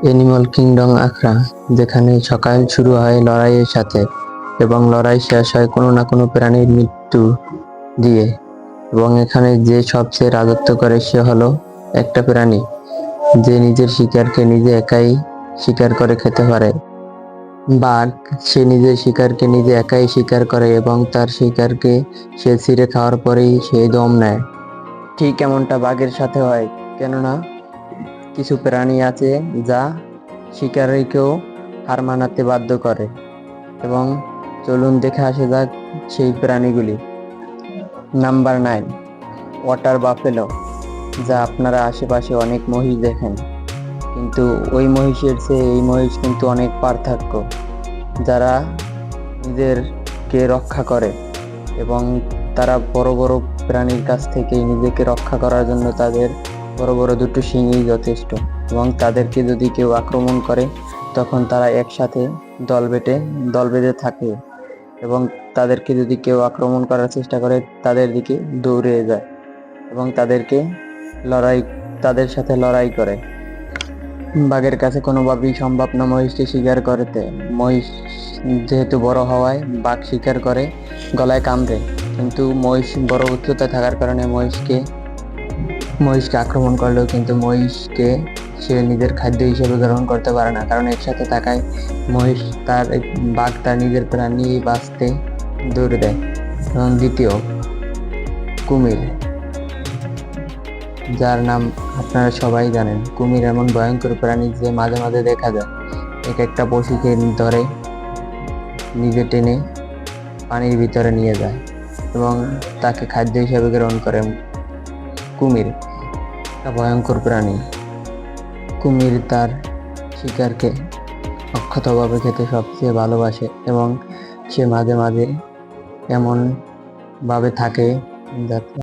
Animal kingdom আখড়া, যেখানে সকাল শুরু হয় লড়াইয়ের সাথে এবং লড়াই শেষ হয় কোনো না কোনো প্রাণীর মৃত্যু দিয়ে। এবং এখানে যে সবচেয়ে রাজত্ব করে সে হলো একটা প্রাণী, যে নিজের শিকারকে নিজে একাই শিকার করে খেতে পারে। বাঘ, সে নিজের শিকারকে নিজে একাই শিকার করে এবং তার শিকারকে সে ছিঁড়ে খাওয়ার পরেই সে দম নেয়। ঠিক এমনটা বাঘের সাথে হয়, কেননা কিছু প্রাণী আছে যা শিকারীকেও হার মানাতে বাধ্য করে। এবং চলুন দেখে আসা যাক সেই প্রাণীগুলি। নাম্বার 9, ওয়াটার বাফেলো, যা আপনারা আশেপাশে অনেক মহিষ দেখেন, কিন্তু ওই মহিষের চেয়ে এই মহিষ কিন্তু অনেক পার্থক্য। যারা নিজেদেরকে রক্ষা করে এবং তারা বড় বড় প্রাণীর কাছ থেকে নিজেকে রক্ষা করার জন্য তাদের বড় বড় দুটো শিংই যথেষ্ট। এবং তাদেরকে যদি কেউ আক্রমণ করে তখন তারা একসাথে দল বেঁধে থাকে এবং তাদেরকে যদি কেউ আক্রমণ করার চেষ্টা করে তাদের দিকে দৌড়ে যায় এবং তাদের সাথে লড়াই করে। বাঘের কাছে কোনোভাবেই সম্ভব না মহিষকে শিকার করতে। মহিষ যেহেতু বড় হওয়ায় বাঘ শিকার করে গলায় কামড়ে, কিন্তু মহিষ বড় উচ্চতায় থাকার কারণে মহিষকে আক্রমণ করলেও কিন্তু মহিষকে সে নিজের খাদ্য হিসেবে গ্রহণ করতে পারে না, কারণ একসাথে থাকায় বাঘ তার নিজের প্রাণ নিয়ে বাঁচতে দৌড়ে দেয়। এবং দ্বিতীয়, কুমির, যার নাম আপনারা সবাই জানেন। কুমির এমন ভয়ঙ্কর প্রাণী যে মাঝে মাঝে দেখা যায় এক একটা পশুকে ধরে নিজে টেনে পানির ভিতরে নিয়ে যায় এবং তাকে খাদ্য হিসেবে গ্রহণ করে। কুমির একটা ভয়ঙ্কর প্রাণী। কুমির তার শিকারকে অক্ষতভাবে খেতে সবচেয়ে ভালোবাসে এবং সে মাঝে মাঝে এমন ভাবে থাকে যাতে